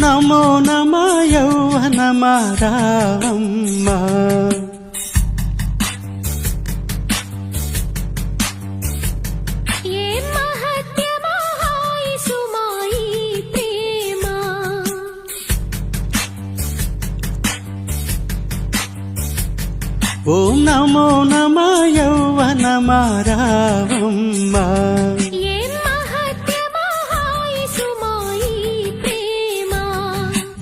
నమో నమ యౌవనమ రావమ్మ. ఓం నమో నమ యౌవనమ రావమ్మ.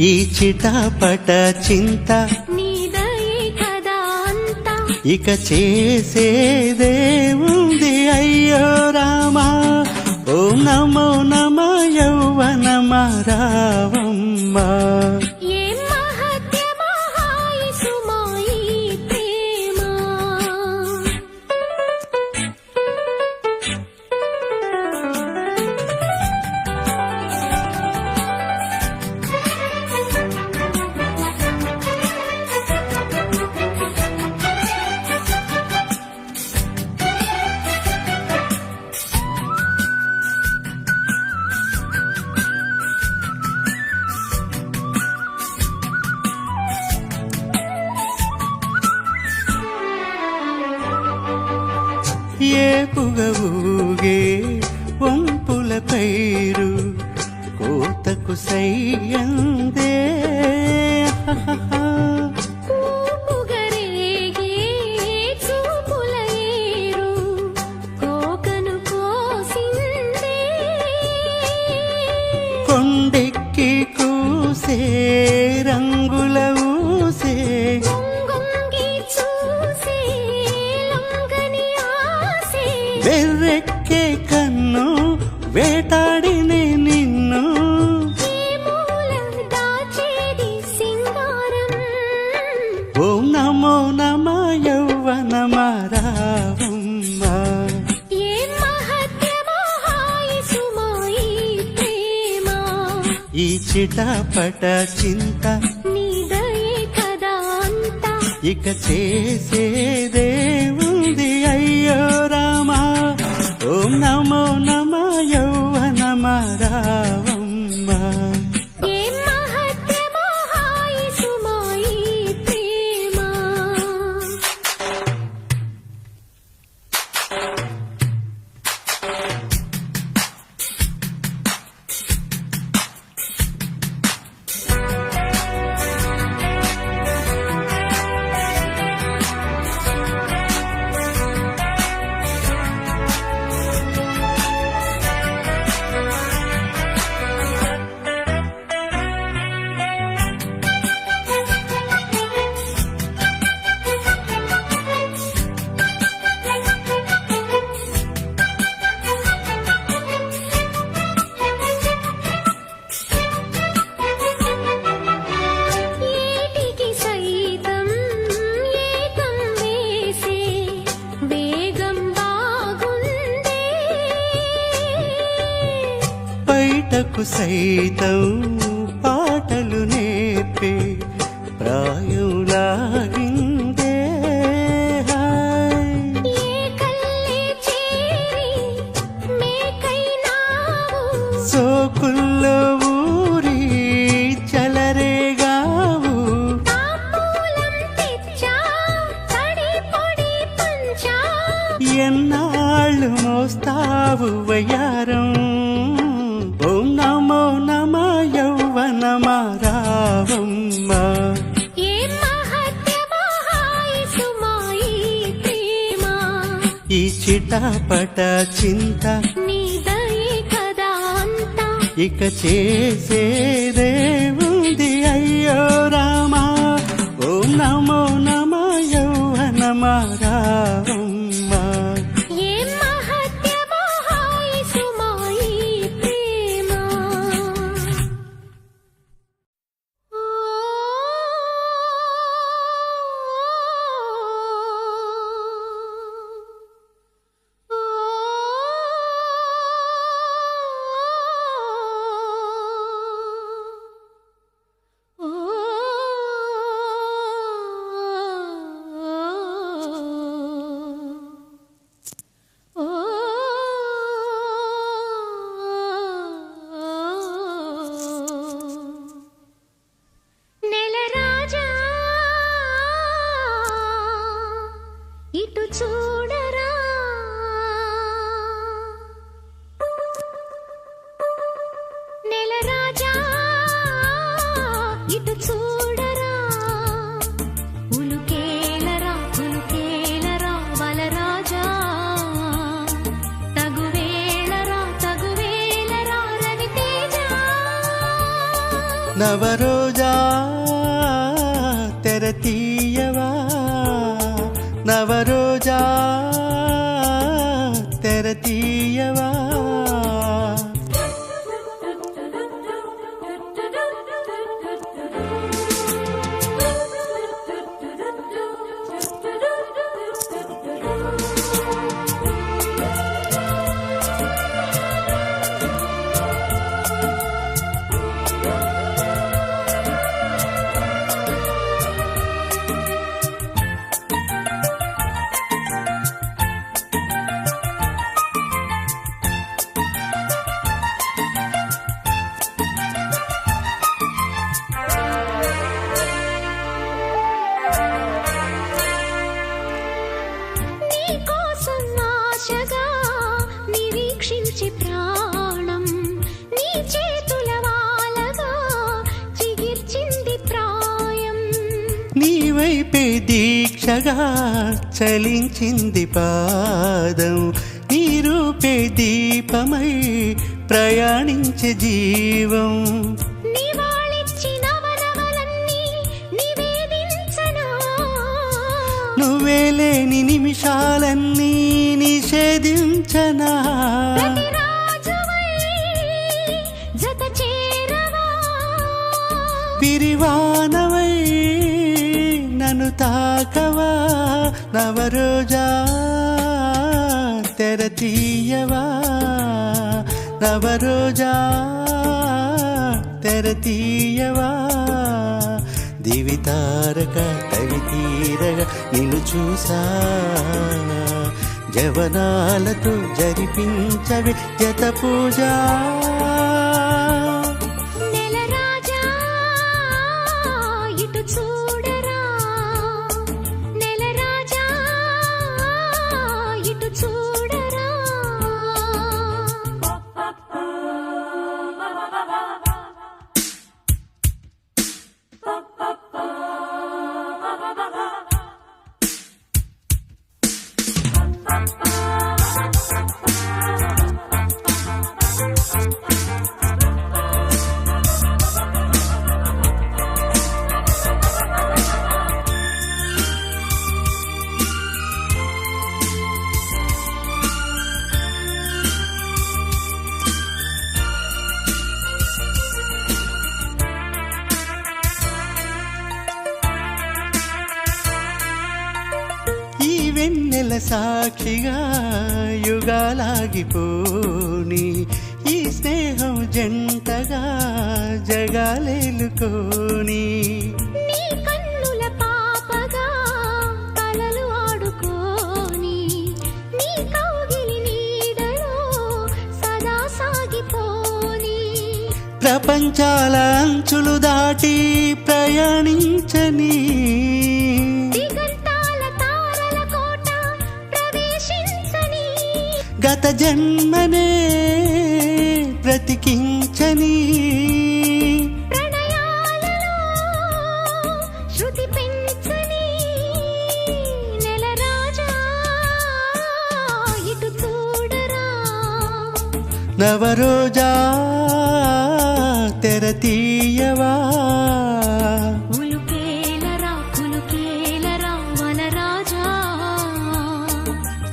ఈ చిటపట చింత ఇక చేసేదేవుంది అయ్యో రామా. ఓం నమో నమ యౌవనమ రావమ్మ. ఏ పుగవుగే వంపుల పైరు కోతకు సయ్యందే. కొండెక్కి కూసే రంగుల ఊసే వెర్రెక్కే కన్ను వేటాడినే నిన్ను. ఓం నమో నమ యౌవనమ రావమ్మ. ఈ చిటపట చింత ఇక చేసేదేవుంది అయ్యో రామా. ఓం నమో నమ యౌవనమ రావమ్మ. బయటకు సైతం పాటలు నేర్పే ప్రాయులాగిందే. సోకుల్లో ఊరి చలరేగావు ఎన్నాళ్ళు మోస్తావు వయ్యారం. ఓం నమో నమ యౌవనమ రావమ్మ. ఈ చిటపట చింత ఇక చేసేదేవుంది అయ్యో రామా. ఓం నమో నమ యౌవనమ రావమ్మ. నవరోజా తెర తీయవా నవరోజా తెర తీయవా నీవైపే దీక్షగా చలించింది పాదం నీ రూపే దీపమై ప్రయాణించే జీవం నువ్వే లేని నిమిషాలన్నీ నిషేధించనా పిరివానవై నన్ను తాకవా నవరోజా తెర తీయవా నవరోజా తెర తీయవా దివితారక తవి తీరగా నిన్ను చూసా జవనాలతో జరిపించవి జత పూజ వెన్నెల సాక్షిగా యుగాలాగిపోని ఈ స్నేహం జంటగా జగాలేలుకోని నీ కన్నుల పాపగా కలలు ఆడుకోని నీ కౌగిలి నీడలో సదా సాగిపోని ప్రపంచాల అంచులు దాటి ప్రయాణించని గత జన్మనే బ్రతికించని ప్రణయాలలో శృతి పెంచని నెలరాజా ఇటు చూడరా నవరోజా తెర తీయవా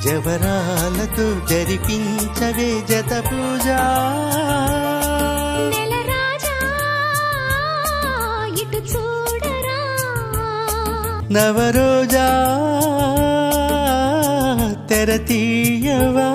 జవరాలతో జరిపించవే జత పూజ నెలరాజా ఇటు చూడరా నవరోజా తెర తీయవా